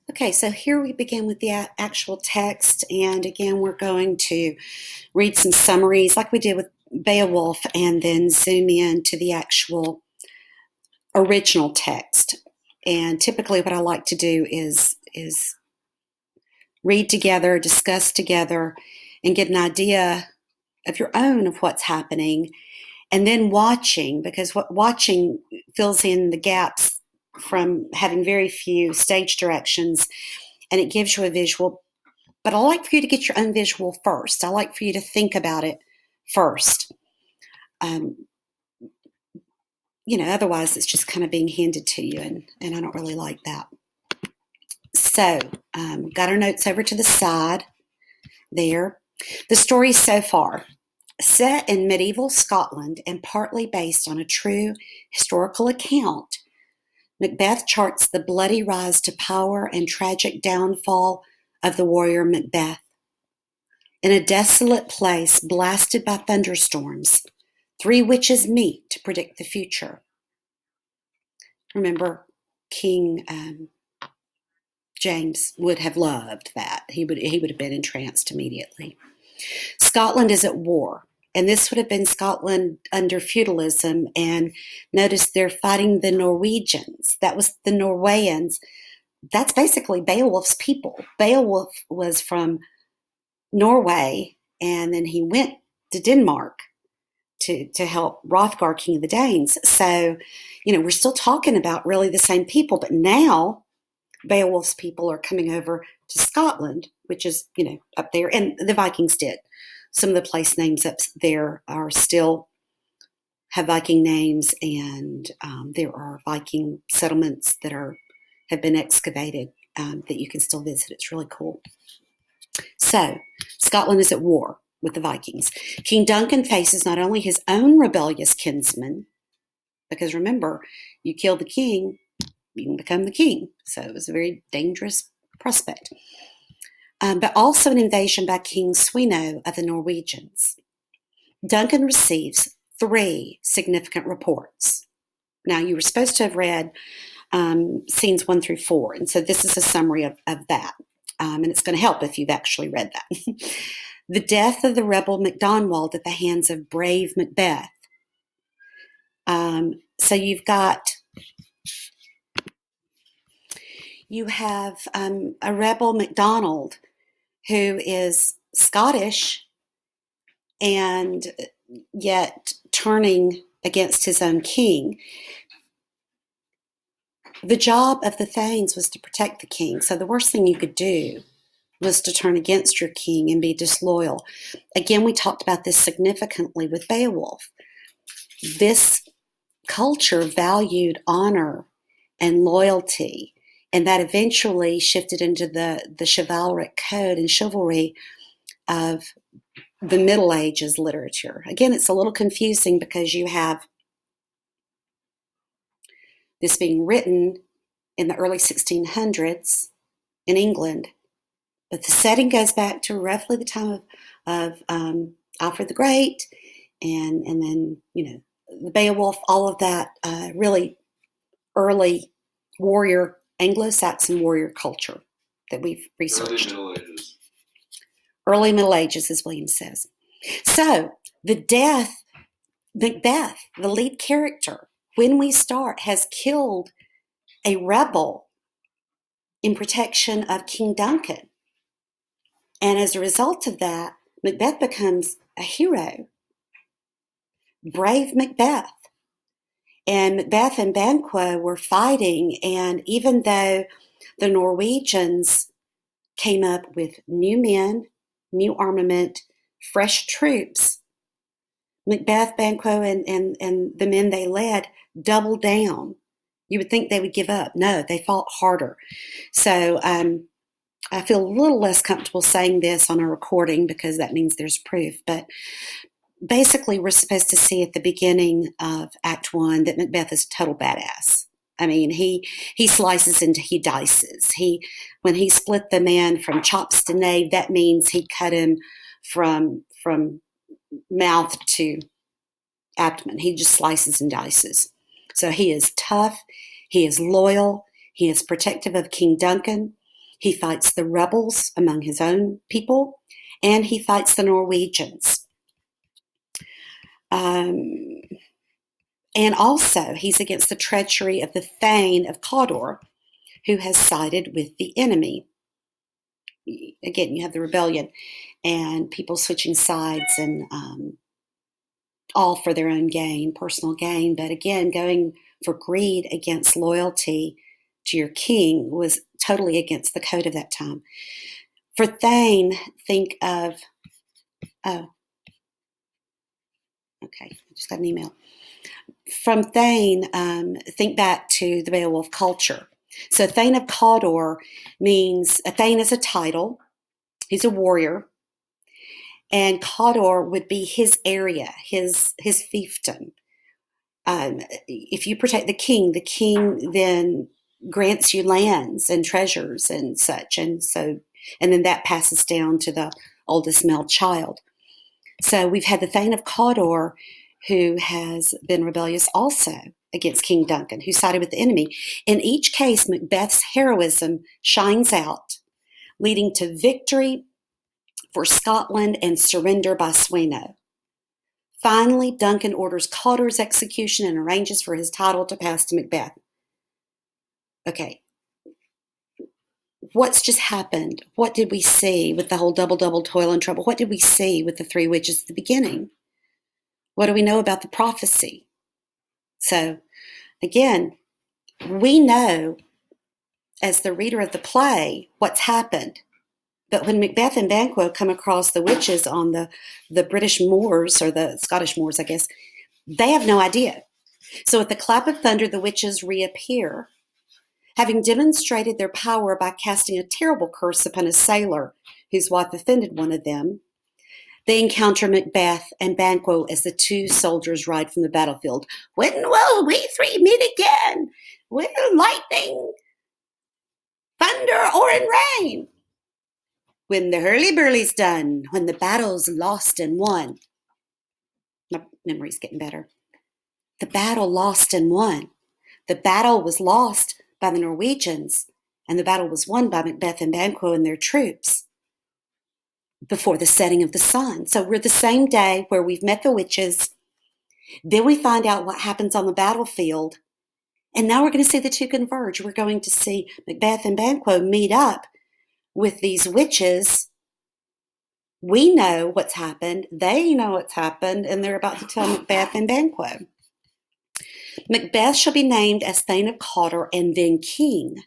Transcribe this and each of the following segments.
Okay, so here we begin with the actual text, and again, we're going to read some summaries like we did with Beowulf and then zoom in to the actual original text. And typically, what I like to do is read together, discuss together, and get an idea of your own of what's happening, and then watching, because what watching fills in the gaps from having very few stage directions, and it gives you a visual. But I like for you to get your own visual first. I like for you to think about it first. Um, Otherwise it's just kind of being handed to you, and I don't really like that. So, got our notes over to the side there. The story so far. Set in medieval Scotland and partly based on a true historical account, Macbeth charts the bloody rise to power and tragic downfall of the warrior Macbeth. In a desolate place blasted by thunderstorms, three witches meet to predict the future. Remember, King James would have loved that. He would have been entranced immediately. Scotland is at war, and this would have been Scotland under feudalism. And notice they're fighting the Norwegians. That was the Norwayans. That's basically Beowulf's people. Beowulf was from Norway, and then he went to Denmark to help Hrothgar, king of the Danes. So, we're still talking about really the same people, but now Beowulf's people are coming over to Scotland, which is, up there, and the Vikings did. Some of the place names up there are still have Viking names, and there are Viking settlements that have been excavated that you can still visit. It's really cool. So, Scotland is at war with the Vikings. King Duncan faces not only his own rebellious kinsmen, because remember, you kill the king, you can become the king. So it was a very dangerous prospect. But also an invasion by King Sweno of the Norwegians. Duncan receives 3 significant reports. Now, you were supposed to have read scenes 1 through 4, and so this is a summary of that. And it's going to help if you've actually read that. The death of the rebel MacDonald at the hands of brave Macbeth. So you have a rebel MacDonald who is Scottish and yet turning against his own king. The job of the Thanes was to protect the king, so the worst thing you could do was to turn against your king and be disloyal. Again, we talked about this significantly with Beowulf. This culture valued honor and loyalty, and that eventually shifted into the chivalric code and chivalry of the Middle Ages literature. Again, it's a little confusing because you have this being written in the early 1600s in England, but the setting goes back to roughly the time of Alfred the Great, and then, the Beowulf, all of that really early warrior, Anglo-Saxon warrior culture that we've researched. Early Middle Ages. Early Middle Ages, as William says. So, Macbeth, the lead character, when we start, has killed a rebel in protection of King Duncan. And as a result of that, Macbeth becomes a hero. Brave Macbeth. And Macbeth and Banquo were fighting, and even though the Norwegians came up with new men, new armament, fresh troops, Macbeth, Banquo, and the men they led doubled down. You would think they would give up. No, they fought harder. So I feel a little less comfortable saying this on a recording because that means there's proof. But basically, we're supposed to see at the beginning of Act 1 that Macbeth is a total badass. I mean, he slices and he dices. When he split the man from chops to nave, that means he cut him from mouth to abdomen. He just slices and dices. So he is tough. He is loyal. He is protective of King Duncan. He fights the rebels among his own people, and he fights the Norwegians. And also, he's against the treachery of the Thane of Cawdor, who has sided with the enemy. Again, you have the rebellion and people switching sides, and all for their own gain, personal gain. But again, going for greed against loyalty to your king was totally against the code of that time. For Thane, think of, oh, okay, I just got an email. From Thane, think back to the Beowulf culture. So Thane of Cawdor means, Thane is a title. He's a warrior. And Cawdor would be his area, his fiefdom. If you protect the king then grants you lands and treasures and such. And then that passes down to the oldest male child. So we've had the Thane of Cawdor, who has been rebellious also against King Duncan, who sided with the enemy. In each case, Macbeth's heroism shines out, leading to victory for Scotland and surrender by Sweno. Finally, Duncan orders Cawdor's execution and arranges for his title to pass to Macbeth. Okay, what's just happened? What did we see with the whole double, toil and trouble? What did we see with the three witches at the beginning? What do we know about the prophecy? So, again, we know as the reader of the play what's happened. But when Macbeth and Banquo come across the witches on the British moors, or the Scottish moors, I guess, they have no idea. So at the clap of thunder, the witches reappear, having demonstrated their power by casting a terrible curse upon a sailor whose wife offended one of them. They encounter Macbeth and Banquo as the two soldiers ride from the battlefield. When will we three meet again? Will lightning, thunder, or in rain? When the hurly-burly's done, when the battle's lost and won. My memory's getting better. The battle lost and won. The battle was lost by the Norwegians, and the battle was won by Macbeth and Banquo and their troops before the setting of the sun. So we're the same day where we've met the witches. Then we find out what happens on the battlefield. And now we're going to see the two converge. We're going to see Macbeth and Banquo meet up with these witches. We know what's happened. They know what's happened. And they're about to tell Macbeth and Banquo. Macbeth shall be named as Thane of Cawdor and then king.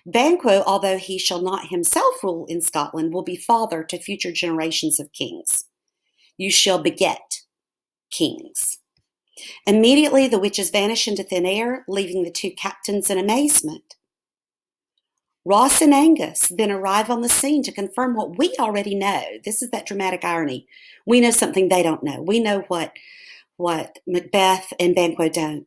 Banquo, although he shall not himself rule in Scotland, will be father to future generations of kings. You shall beget kings. Immediately the witches vanish into thin air, leaving the two captains in amazement. Ross and Angus then arrive on the scene to confirm what we already know. This is that dramatic irony. We know something they don't know. We know what Macbeth and Banquo don't.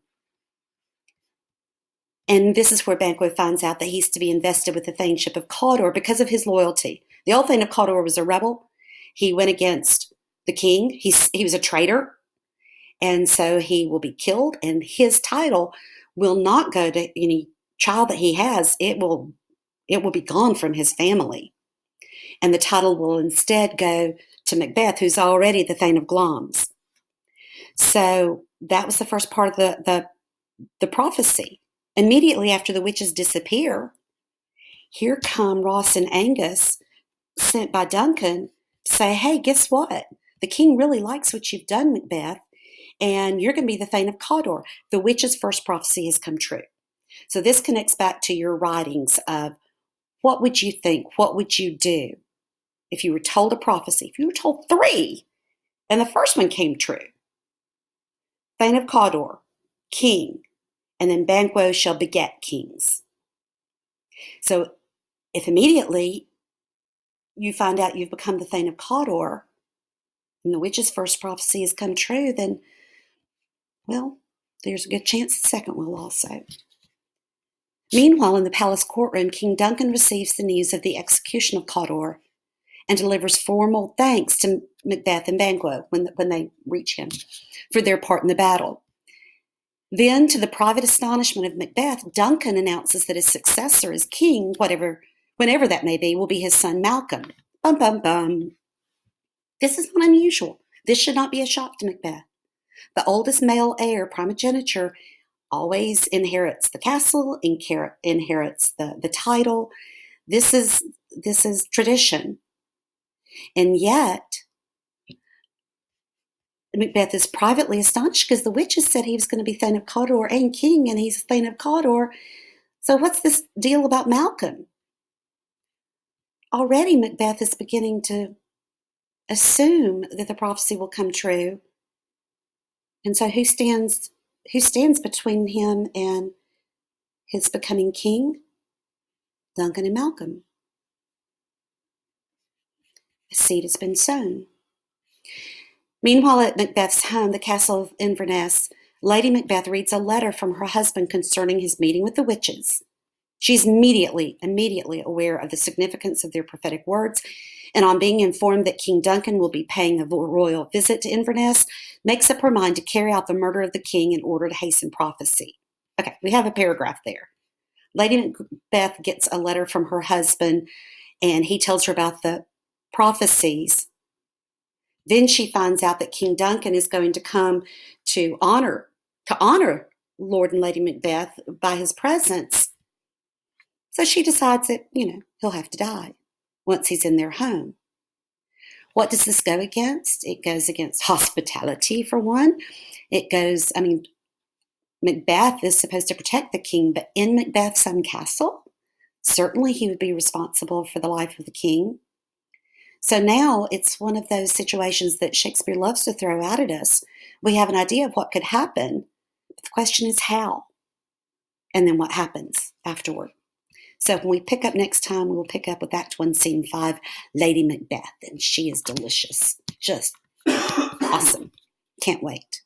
And this is where Banquo finds out that he's to be invested with the thaneship of Cawdor because of his loyalty. The old Thane of Cawdor was a rebel. He went against the king. He was a traitor. And so he will be killed, and his title will not go to any child that he has. It will be gone from his family. And the title will instead go to Macbeth, who's already the Thane of Glamis. So that was the first part of the prophecy. Immediately after the witches disappear, here come Ross and Angus, sent by Duncan, to say, hey, guess what? The king really likes what you've done, Macbeth, and you're going to be the Thane of Cawdor. The witches' first prophecy has come true. So this connects back to your writings of what would you think? What would you do if you were told a prophecy? If you were told three, and the first one came true. Thane of Cawdor, king, and then Banquo shall beget kings. So if immediately you find out you've become the Thane of Cawdor, and the witch's first prophecy has come true, then, well, there's a good chance the second will also. Meanwhile, in the palace courtroom, King Duncan receives the news of the execution of Cawdor and delivers formal thanks to Macbeth and Banquo when they reach him for their part in the battle. Then, to the private astonishment of Macbeth, Duncan announces that his successor is king, whatever whenever that may be, will be his son Malcolm. Bum, bum, bum. This is not unusual. This should not be a shock to Macbeth. The oldest male heir, primogeniture, always inherits the castle, inherits the title. This is tradition. And yet, Macbeth is privately astonished because the witches said he was going to be Thane of Cawdor and king, and he's Thane of Cawdor. So what's this deal about Malcolm? Already Macbeth is beginning to assume that the prophecy will come true. And so who stands between him and his becoming king? Duncan and Malcolm. The seed has been sown. Meanwhile, at Macbeth's home, the castle of Inverness, Lady Macbeth reads a letter from her husband concerning his meeting with the witches. She's immediately aware of the significance of their prophetic words, and on being informed that King Duncan will be paying a royal visit to Inverness, makes up her mind to carry out the murder of the king in order to hasten prophecy. Okay, we have a paragraph there. Lady Macbeth gets a letter from her husband, and he tells her about the prophecies. Then she finds out that King Duncan is going to come to honor Lord and Lady Macbeth by his presence. So she decides that, he'll have to die once he's in their home. What does this go against? It goes against hospitality, for one. Macbeth is supposed to protect the king, but in Macbeth's own castle, certainly he would be responsible for the life of the king. So now it's one of those situations that Shakespeare loves to throw out at us. We have an idea of what could happen, but the question is how, and then what happens afterward. So when we pick up next time, we will pick up with Act 1, Scene 5, Lady Macbeth, and she is delicious. Just awesome. Can't wait.